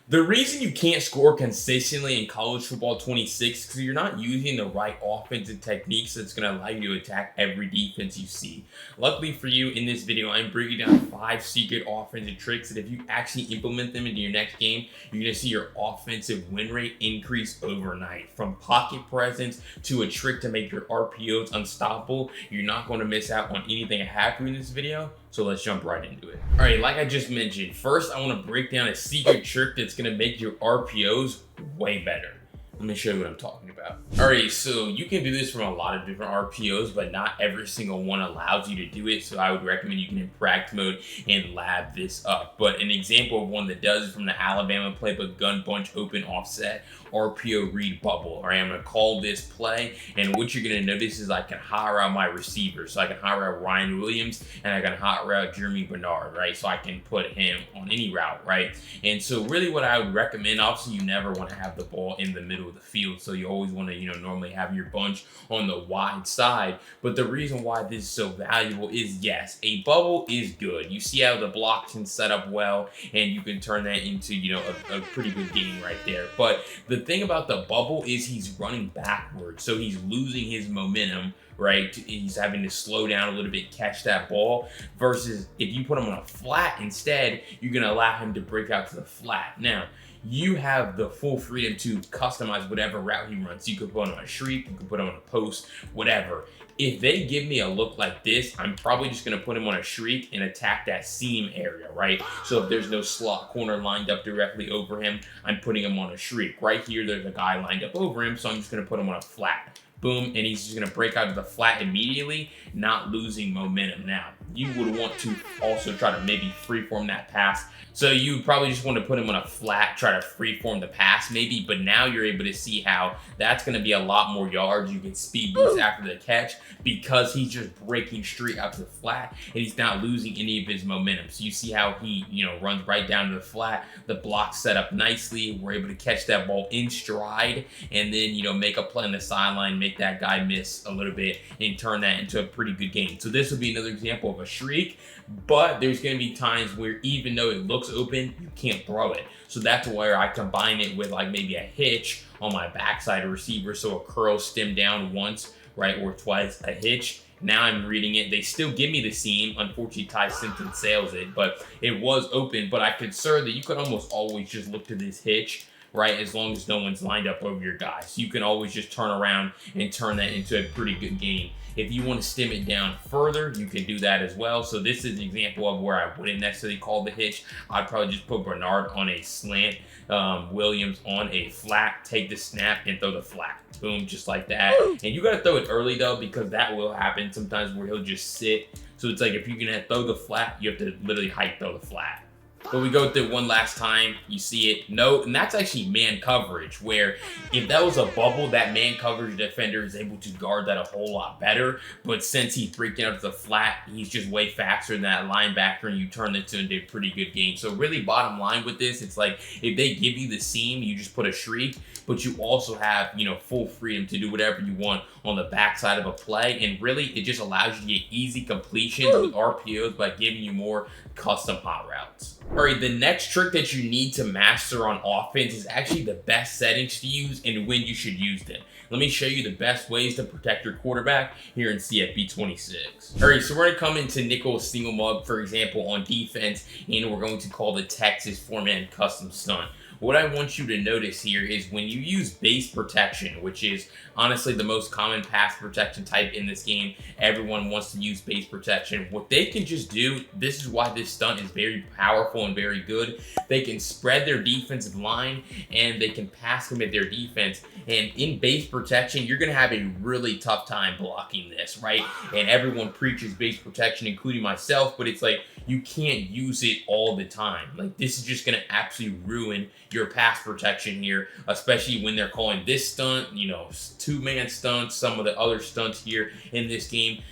The reason you can't score consistently in college football 26 is because you're not using the right offensive techniques that's going to allow you to attack every defense you see. Luckily for you, in this video, I'm breaking down 5 secret offensive tricks that if you actually implement them into your next game, you're going to see your offensive win rate increase overnight. From pocket presence to a trick to make your RPOs unstoppable, you're not going to miss out on anything I have for you in this video. So let's jump right into it. All right, like I just mentioned, first I want to break down a secret trick that's going to make your RPOs way better. Let me show you what I'm talking about. All right, so you can do this from a lot of different RPOs, but not every single one allows you to do it. So I would recommend you can in practice mode and lab this up. But an example of one that does is from the Alabama playbook, gun bunch open offset RPO read bubble. All right, I'm gonna call this play, and what you're gonna notice is I can hot route my receivers. So I can hot route Ryan Williams and I can hot route Jeremy Bernard, right? So I can put him on any route, right? And so really what I would recommend, obviously you never want to have the ball in the middle of the field. So you always want to, normally have your bunch on the wide side. But the reason why this is so valuable is, yes, a bubble is good. You see how the blocks can set up well, and you can turn that into, a pretty good game right there. But the thing about the bubble is he's running backwards. So he's losing his momentum, right? He's having to slow down a little bit, catch that ball, versus if you put him on a flat instead, you're going to allow him to break out to the flat. Now, you have the full freedom to customize whatever route he runs. You could put him on a shriek, you could put him on a post, whatever. If they give me a look like this, I'm probably just going to put him on a shriek and attack that seam area, right? So if there's no slot corner lined up directly over him, I'm putting him on a shriek. Right here, there's a guy lined up over him, so I'm just going to put him on a flat. Boom, and he's just going to break out to the flat immediately, not losing momentum. Now, you would want to also try to maybe freeform that pass. So you probably just want to put him on a flat, try to freeform the pass maybe, but now you're able to see how that's going to be a lot more yards. You can speed boost after the catch because he's just breaking straight out to the flat and he's not losing any of his momentum. So you see how he, runs right down to the flat. The block set up nicely. We're able to catch that ball in stride and then, make a play on the sideline, make that guy miss a little bit and turn that into a pretty good game. So this would be another example of a shriek, but there's going to be times where even though it looks open, you can't throw it. So that's where I combine it with like maybe a hitch on my backside receiver. So a curl stem down once, right, or twice, a hitch. Now I'm reading it. They still give me the seam. Unfortunately, Ty Simpson sails it, but it was open. But I concur that you could almost always just look to this hitch, right, as long as no one's lined up over your guy. So you can always just turn around and turn that into a pretty good game. If you want to stem it down further, you can do that as well. So this is an example of where I wouldn't necessarily call the hitch. I'd probably just put Bernard on a slant, Williams on a flat, take the snap and throw the flat. Boom, just like that. And you got to throw it early though, because that will happen sometimes where he'll just sit. So it's like if you're going to throw the flat, you have to literally hike throw the flat. But we go through one last time, you see it, no, and that's actually man coverage, where if that was a bubble, that man coverage defender is able to guard that a whole lot better. But since he's breaking out to the flat, he's just way faster than that linebacker, and you turn it into a pretty good game. So really bottom line with this, it's like if they give you the seam, you just put a shriek, but you also have, full freedom to do whatever you want on the backside of a play. And really, it just allows you to get easy completions with RPOs by giving you more custom hot routes. All right, the next trick that you need to master on offense is actually the best settings to use and when you should use them. Let me show you the best ways to protect your quarterback here in CFB 26. All right, so we're going to come into nickel single mug, for example, on defense, and we're going to call the Texas four-man custom stunt. What I want you to notice here is when you use base protection, which is honestly the most common pass protection type in this game, everyone wants to use base protection. What they can just do, this is why this stunt is very powerful and very good. They can spread their defensive line and they can pass commit their defense. And in base protection, you're going to have a really tough time blocking this, right? And everyone preaches base protection, including myself, but it's like you can't use it all the time. Like this is just going to absolutely ruin your pass protection here, especially when they're calling this stunt, two-man stunts, some of the other stunts here in this game.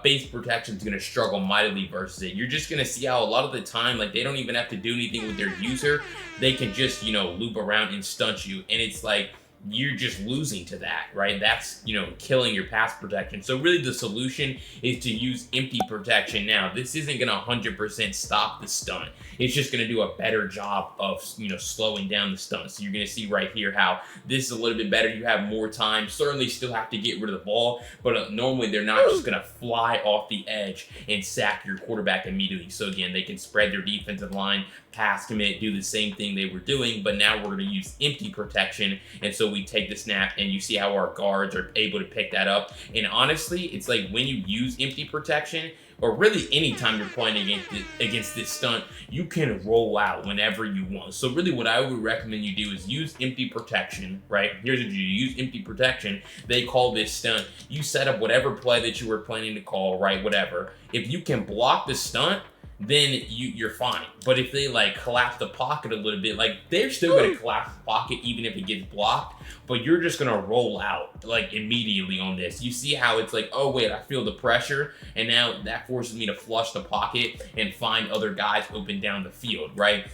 Base protection is going to struggle mightily versus it. You're just going to see how a lot of the time, like they don't even have to do anything with their user. They can just, loop around and stunt you. And it's like, you're just losing to that, right? That's, killing your pass protection. So really the solution is to use empty protection. Now, this isn't going to 100% stop the stunt. It's just going to do a better job of, slowing down the stunt. So you're going to see right here how this is a little bit better. You have more time. Certainly still have to get rid of the ball, but normally they're not just going to fly off the edge and sack your quarterback immediately. So again, they can spread their defensive line, pass commit, do the same thing they were doing, but now we're going to use empty protection. And so we take the snap, and you see how our guards are able to pick that up. And honestly, it's like when you use empty protection, or really anytime you're playing against this stunt, you can roll out whenever you want. So really what I would recommend you do is use empty protection, right? Here's what you do. Use empty protection. They call this stunt. You set up whatever play that you were planning to call, right? Whatever. If you can block the stunt, then you're fine. But if they like collapse the pocket a little bit, like they're still going to collapse the pocket even if it gets blocked, but you're just going to roll out like immediately on this. You see how it's like, oh wait, I feel the pressure, and now that forces me to flush the pocket and find other guys open down the field, right?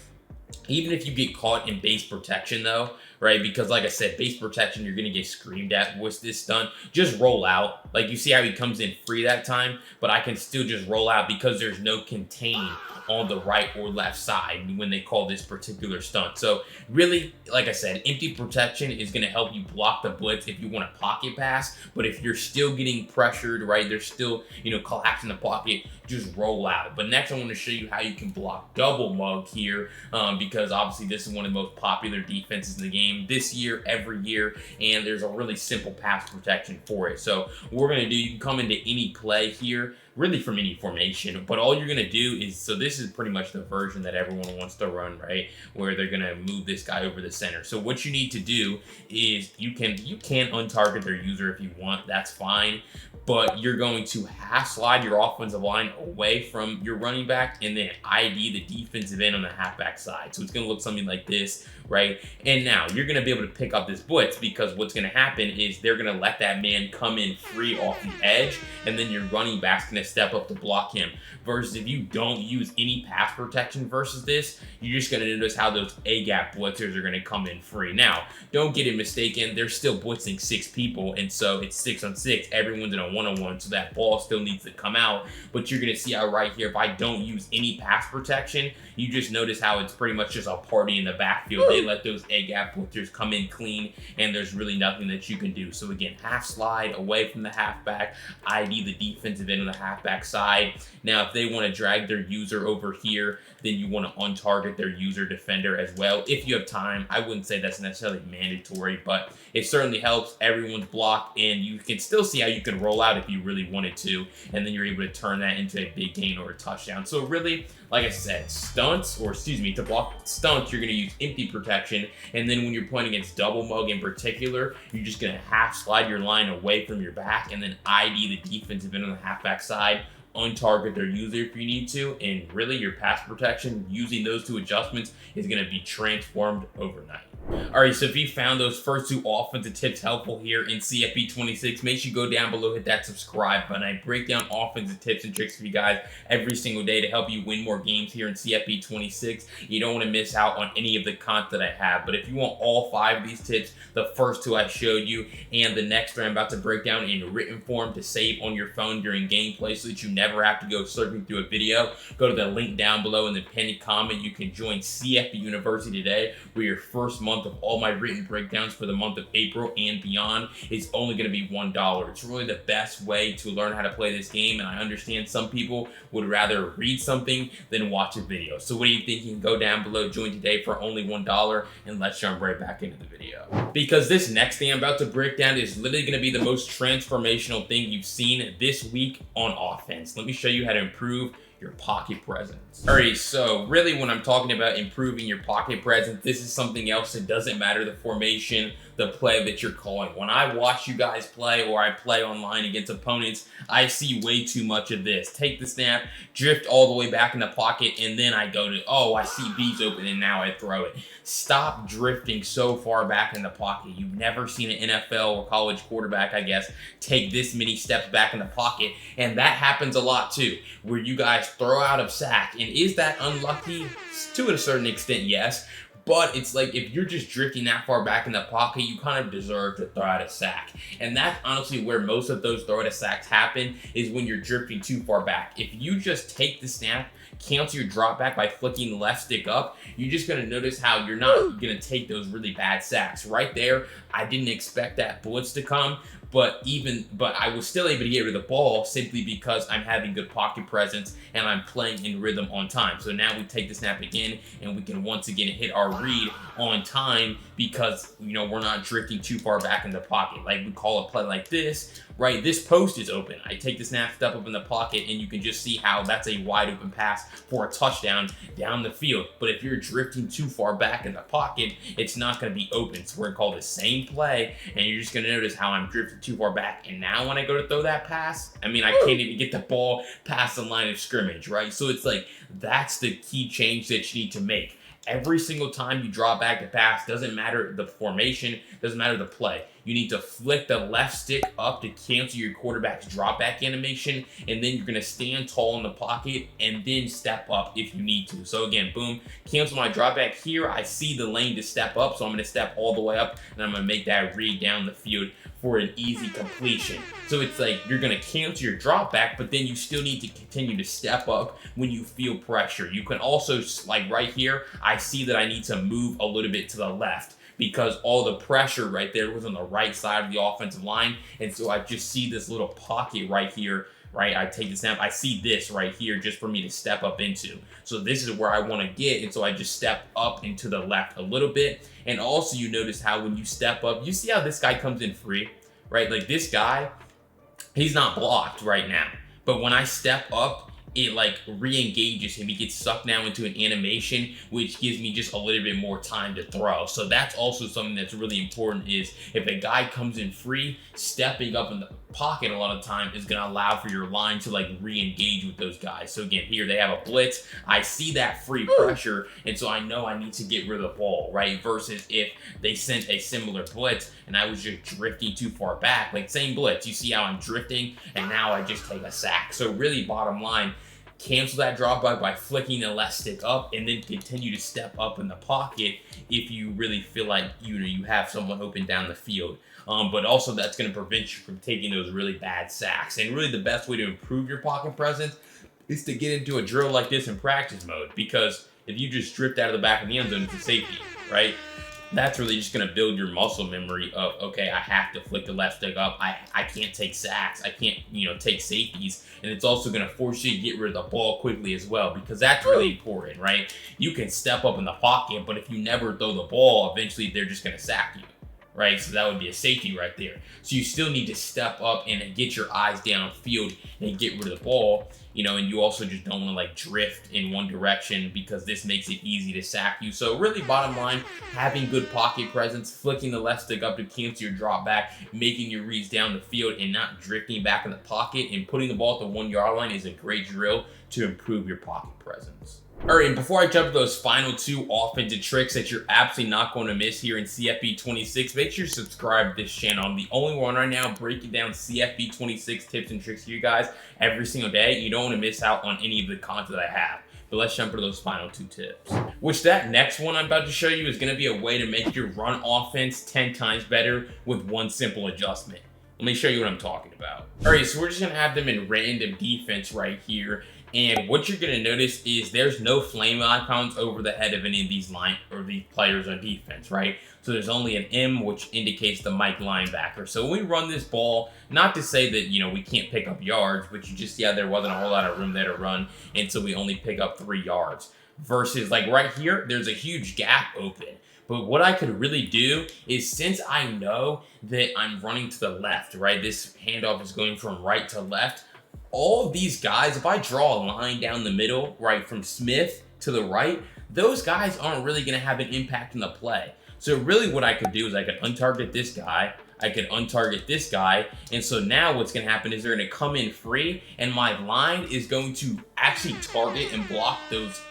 Even if you get caught in base protection though, right? Because like I said, base protection, you're going to get screamed at with this stunt. Just roll out. Like you see how he comes in free that time, but I can still just roll out because there's no contain on the right or left side when they call this particular stunt. So really, like I said, empty protection is going to help you block the blitz if you want a pocket pass. But if you're still getting pressured, right, they're still, collapsing the pocket, just roll out. But next I want to show you how you can block double mug here, because obviously this is one of the most popular defenses in the game this year, every year, and there's a really simple pass protection for it. So what we're going to do, you can come into any play here, really from any formation, but all you're going to do is, so this is pretty much the version that everyone wants to run, right, where they're going to move this guy over the center. So what you need to do is you can untarget their user if you want, that's fine, but you're going to half slide your offensive line away from your running back and then ID the defensive end on the halfback side. So it's going to look something like this, right? And now you're going to be able to pick up this blitz, because what's going to happen is they're going to let that man come in free off the edge, and then your running back's going to step up to block him. Versus if you don't use any pass protection versus this, you're just going to notice how those A-gap blitzers are going to come in free. Now, don't get it mistaken, they're still blitzing 6 people, and so it's 6 on 6. Everyone's in a 1-on-1, so that ball still needs to come out. But you're going to see how right here, if I don't use any pass protection, you just notice how it's pretty much just a party in the backfield. They let those A-gap blitzers come in clean, and there's really nothing that you can do. So again, half slide away from the halfback, ID the defensive end on the halfback side. Now, if they want to drag their user over here, then you want to untarget their user defender as well. If you have time, I wouldn't say that's necessarily mandatory, but it certainly helps. Everyone's blocked, and you can still see how you can roll out if you really wanted to, and then you're able to turn that into a big gain or a touchdown. So really, like I said, to block stunts, you're going to use empty protection, and then when you're playing against double mug in particular, you're just going to half slide your line away from your back, and then ID the defensive end on the halfback side, untarget their user if you need to, and really your pass protection using those 2 adjustments is going to be transformed overnight. Alright, so if you found those first 2 offensive tips helpful here in CFB 26, make sure you go down below, hit that subscribe button. I break down offensive tips and tricks for you guys every single day to help you win more games here in CFB 26. You don't want to miss out on any of the content I have, but if you want all 5 of these tips, the first 2 I showed you, and the next 3 I'm about to break down in written form to save on your phone during gameplay so that you never have to go searching through a video, go to the link down below in the pinned comment. You can join CFB University today, where your first month of all my written breakdowns for the month of April and beyond is only going to be $1. It's really the best way to learn how to play this game, and I understand some people would rather read something than watch a video. So what do you think? You can go down below, join today for only $1, and let's jump right back into the video. Because this next thing I'm about to break down is literally going to be the most transformational thing you've seen this week on offense. Let me show you how to improve your pocket presence. Alright, so really when I'm talking about improving your pocket presence, this is something else. It doesn't matter the formation, the play that you're calling. When I watch you guys play, or I play online against opponents, I see way too much of this. Take the snap, drift all the way back in the pocket, and then I go to, oh, I see B's open, and now I throw it. Stop drifting so far back in the pocket. You've never seen an NFL or college quarterback, I guess, take this many steps back in the pocket, and that happens a lot too, where you guys throw out of sack. And is that unlucky? To a certain extent, yes. But it's like, if you're just drifting that far back in the pocket, you kind of deserve to throw out a sack. And that's honestly where most of those throw out a sacks happen, is when you're drifting too far back. If you just take the snap, cancel your drop back by flicking the left stick up, you're just going to notice how you're not going to take those really bad sacks. Right there, I didn't expect that blitz to come, but I was still able to get rid of the ball simply because I'm having good pocket presence and I'm playing in rhythm on time. So now we take the snap again and we can once again hit our read on time because, you know, we're not drifting too far back in the pocket. Like we call a play like this, right? This post is open. I take the snap, step up in the pocket, and you can just see how that's a wide open pass for a touchdown down the field. But if you're drifting too far back in the pocket, it's not going to be open. So we're going to call the same play, and you're just going to notice how I'm drifting too far back. And now when I go to throw that pass, I mean, I can't even get the ball past the line of scrimmage, right? So it's like, that's the key change that you need to make. Every single time you draw back the pass, doesn't matter the formation, doesn't matter the play. You need to flick the left stick up to cancel your quarterback's drop back animation, and then you're going to stand tall in the pocket and then step up if you need to. So again, boom, cancel my drop back here. I see the lane to step up, so I'm going to step all the way up, and I'm going to make that read down the field for an easy completion. So it's like, you're going to cancel your drop back, but then you still need to continue to step up when you feel pressure. You can also, like right here, I see that I need to move a little bit to the left, because all the pressure right there was on the right side of the offensive line. And so I just see this little pocket right here, right? I take the snap, I see this right here just for me to step up into. So this is where I want to get, and so I just step up into the left a little bit. And also you notice how when you step up, you see how this guy comes in free, right? Like this guy, he's not blocked right now. But when I step up, it like re-engages him. He gets sucked now into an animation, which gives me just a little bit more time to throw. So that's also something that's really important, is if a guy comes in free, stepping up in the pocket a lot of time is going to allow for your line to like re-engage with those guys. So again, here they have a blitz. I see that free pressure, and so I know I need to get rid of the ball, right? Versus if they sent a similar blitz and I was just drifting too far back, like same blitz, you see how I'm drifting, and now I just take a sack. So really, bottom line, cancel that drop back by flicking the left stick up, and then continue to step up in the pocket if you really feel like you have someone open down the field. But also that's going to prevent you from taking those really bad sacks. And really the best way to improve your pocket presence is to get into a drill like this in practice mode, because if you just drift out of the back of the end zone, it's a safety, right? That's really just going to build your muscle memory of, okay, I have to flick the left stick up. I can't take sacks. I can't, take safeties. And it's also going to force you to get rid of the ball quickly as well, because that's really important, right? You can step up in the pocket, but if you never throw the ball, eventually they're just going to sack you, right? So that would be a safety right there. So you still need to step up and get your eyes downfield and get rid of the ball, and you also just don't want to like drift in one direction, because this makes it easy to sack you. So really, bottom line, having good pocket presence, flicking the left stick up to cancel your drop back, making your reads down the field, and not drifting back in the pocket, and putting the ball at the 1 yard line is a great drill to improve your pocket presence. All right, and before I jump to those final two offensive tricks that you're absolutely not going to miss here in CFB 26, make sure you subscribe to this channel. I'm the only one right now breaking down CFB 26 tips and tricks for you guys every single day. You don't want to miss out on any of the content that I have. But let's jump into those final two tips. Which that next one I'm about to show you is going to be a way to make your run offense 10 times better with one simple adjustment. Let me show you what I'm talking about. All right, so we're just going to have them in random defense right here. And what you're going to notice is there's no flame icons over the head of any of these these players on defense, right? So there's only an M, which indicates the Mike linebacker. So when we run this ball, not to say that, we can't pick up yards, but you just, there wasn't a whole lot of room there to run. And so we only pick up 3 yards. Versus like right here, there's a huge gap open. But what I could really do is, since I know that I'm running to the left, right? This handoff is going from right to left. All of these guys, if I draw a line down the middle, right, from Smith to the right, those guys aren't really going to have an impact in the play. So really what I could do is I could untarget this guy, I could untarget this guy, and so now what's going to happen is they're going to come in free, and my line is going to actually target and block those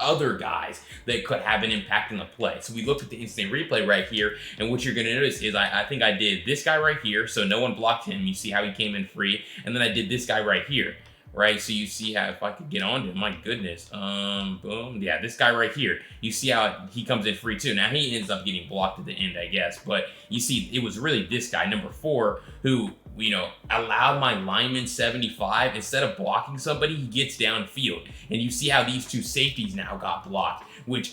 other guys that could have an impact in the play. So we looked at the instant replay right here, and what you're going to notice is I think I did this guy right here, so no one blocked him. You see how he came in free, and then I did this guy right here, right? So you see how, if I could get on him, my goodness, boom, yeah, this guy right here, you see how he comes in free too. Now he ends up getting blocked at the end, I guess, but you see it was really this guy, number 4, who, you know, allowed my lineman 75, instead of blocking somebody, he gets downfield. And you see how these 2 safeties now got blocked, which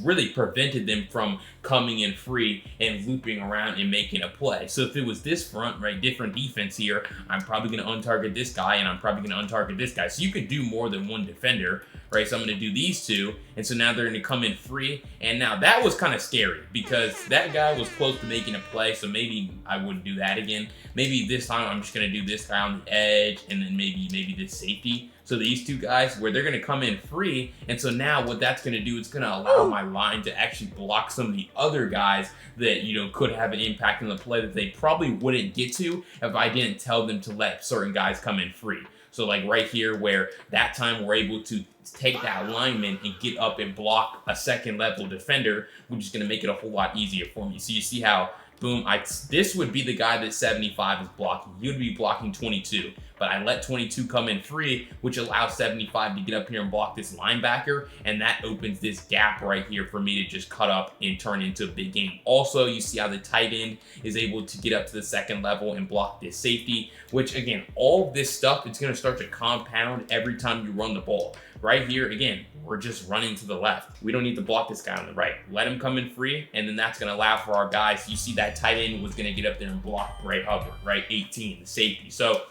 really prevented them from coming in free and looping around and making a play. So if it was this front, right, different defense here, I'm probably going to untarget this guy and I'm probably going to untarget this guy. So you could do more than one defender, right? So I'm going to do these 2, and so now they're going to come in free. And now that was kind of scary because that guy was close to making a play, so maybe I wouldn't do that again. Maybe this time I'm just going to do this guy on the edge, and then maybe this safety. So these 2 guys where they're going to come in free, and so now what that's going to do is going to allow my line to actually block some of the other guys that, you know, could have an impact on the play that they probably wouldn't get to if I didn't tell them to let certain guys come in free. So like right here, where that time we're able to take that lineman and get up and block a second level defender, which is going to make it a whole lot easier for me. So you see how, boom, this would be the guy that 75 is blocking. He would be blocking 22. But I let 22 come in free, which allows 75 to get up here and block this linebacker, and that opens this gap right here for me to just cut up and turn into a big game. Also, you see how the tight end is able to get up to the second level and block this safety, which again, all of this stuff, it's going to start to compound every time you run the ball. Right here, again, we're just running to the left. We don't need to block this guy on the right. Let him come in free, and then that's going to allow for our guys. You see that tight end was going to get up there and block Bray Hubbard, right? 18, the safety. So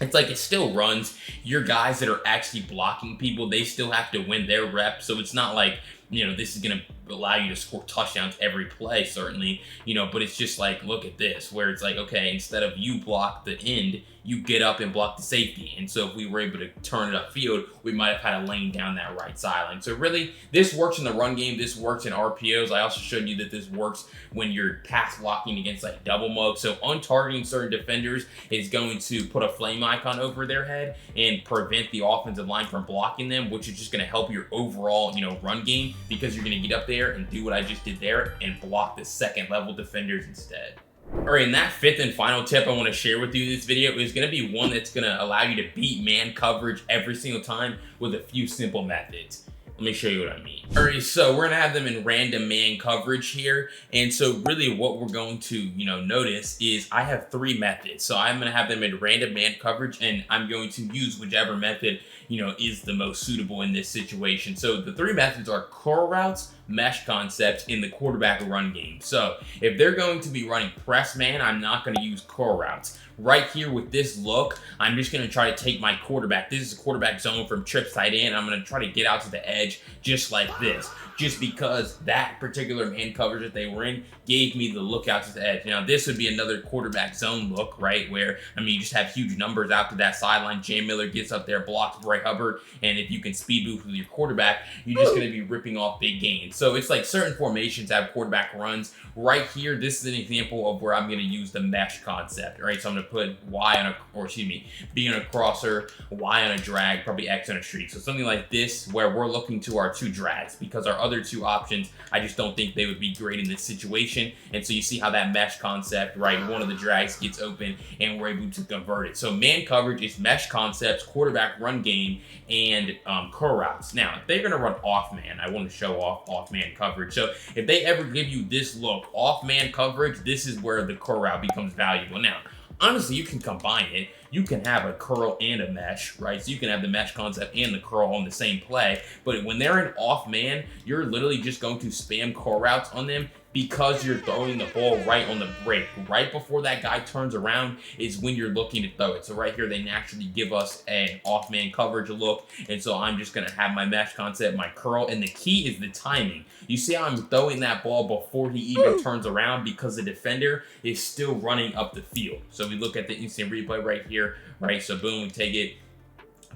it's like it still runs. Your guys that are actually blocking people, they still have to win their reps. So it's not like, you know, this is going to allow you to score touchdowns every play, certainly, you know, but it's just like, look at this, where it's like, okay, instead of you block the end, you get up and block the safety. And so if we were able to turn it upfield, we might have had a lane down that right sideline. So really, this works in the run game. This works in RPOs. I also showed you that this works when you're pass blocking against like double mug. So untargeting certain defenders is going to put a flame icon over their head and prevent the offensive line from blocking them, which is just going to help your overall, you know, run game, because you're going to get up there and do what I just did there and block the second level defenders instead. All right, and that 5th and final tip I want to share with you in this video is going to be one that's going to allow you to beat man coverage every single time with a few simple methods. Let me show you what I mean. All right, so we're gonna have them in random man coverage here. And so really what we're going to, you know, notice is I have 3 methods. So I'm gonna have them in random man coverage, and I'm going to use whichever method, you know, is the most suitable in this situation. So the 3 methods are curl routes, mesh concepts, in the quarterback run game. So if they're going to be running press man, I'm not gonna use curl routes. Right here with this look, I'm just going to try to take my quarterback. This is a quarterback zone from trips tight end. I'm going to try to get out to the edge just like this, just because that particular man coverage that they were in gave me the look out to the edge. Now, this would be another quarterback zone look, right, where, I mean, you just have huge numbers out to that sideline. Jay Miller gets up there, blocks Bray Hubbard, and if you can speed boost with your quarterback, you're just going to be ripping off big gains. So it's like certain formations have quarterback runs. Right here, this is an example of where I'm going to use the mesh concept, right? So I'm going to put B on a crosser, Y on a drag, probably X on a streak. So something like this, where we're looking to our 2 drags, because our other 2 options, I just don't think they would be great in this situation. And so you see how that mesh concept, right? One of the drags gets open and we're able to convert it. So man coverage is mesh concepts, quarterback run game, and curl routes. Now, if they're going to run off man, I want to show off man coverage. So if they ever give you this look, off man coverage, this is where the curl route becomes valuable. Now, honestly, you can combine it. You can have a curl and a mesh, right? So you can have the mesh concept and the curl on the same play. But when they're in off man, you're literally just going to spam curl routes on them, because you're throwing the ball right on the break. Right before that guy turns around is when you're looking to throw it. So right here, they naturally give us an off-man coverage look. And so I'm just going to have my mesh concept, my curl, and the key is the timing. You see how I'm throwing that ball before he even turns around, because the defender is still running up the field. So we look at the instant replay right here, right? So boom, we take it.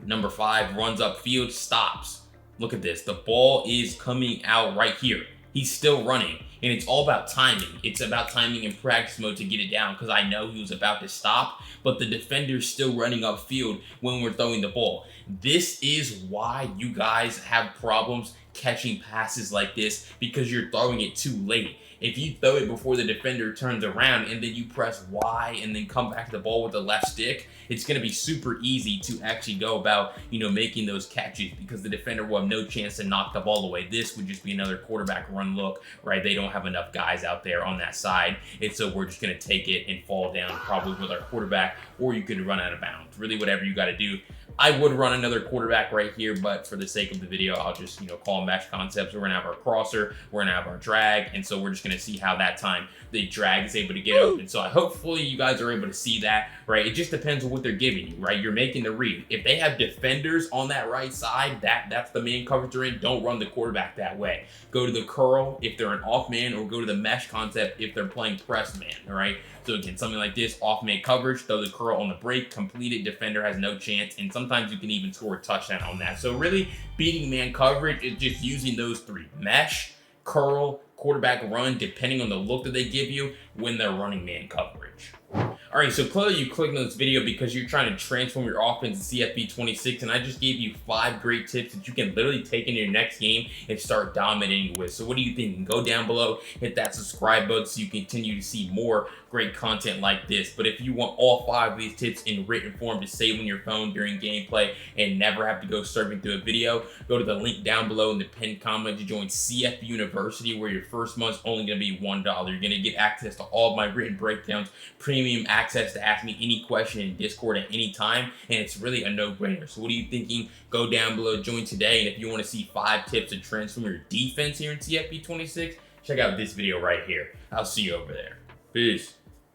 Number 5 runs upfield, stops. Look at this. The ball is coming out right here. He's still running. And it's all about timing. It's about timing in practice mode to get it down, because I know he was about to stop, but the defender's still running upfield when we're throwing the ball. This is why you guys have problems catching passes like this because you're throwing it too late. If you throw it before the defender turns around and then you press Y and then come back to the ball with the left stick, it's going to be super easy to actually go about, making those catches because the defender will have no chance to knock the ball away. This would just be another quarterback run look, right? They don't have enough guys out there on that side. And so we're just going to take it and fall down probably with our quarterback, or you could run out of bounds. Really, whatever you got to do. I would run another quarterback right here, but for the sake of the video, I'll just, call them mesh concepts. We're going to have our crosser, we're going to have our drag, and so we're just going to see how that time the drag is able to get open. So hopefully you guys are able to see that, right? It just depends on what they're giving you, right? You're making the read. If they have defenders on that right side, that's the man coverage they're in, don't run the quarterback that way. Go to the curl if they're an off man, or go to the mesh concept if they're playing press man, all right? So again, something like this, off man coverage, throw the curl on the break, complete it, defender has no chance, and sometimes you can even score a touchdown on that. So really, beating man coverage is just using those three: mesh, curl, quarterback run, depending on the look that they give you when they're running man coverage. All right, so clearly you clicked on this video because you're trying to transform your offense to CFB 26, and I just gave you 5 great tips that you can literally take into your next game and start dominating with. So what do you think? Go down below, hit that subscribe button so you continue to see more great content like this. But if you want all 5 of these tips in written form to save on your phone during gameplay and never have to go surfing through a video, go to the link down below in the pinned comment to join CFB University, where your first month's only going to be $1. You're going to get access to all of my written breakdowns, premium access to ask me any question in Discord at any time, and it's really a no-brainer. So what are you thinking? Go down below, join today, and if you want to see 5 tips to transform your defense here in CFB 26, check out this video right here. I'll see you over there. Peace.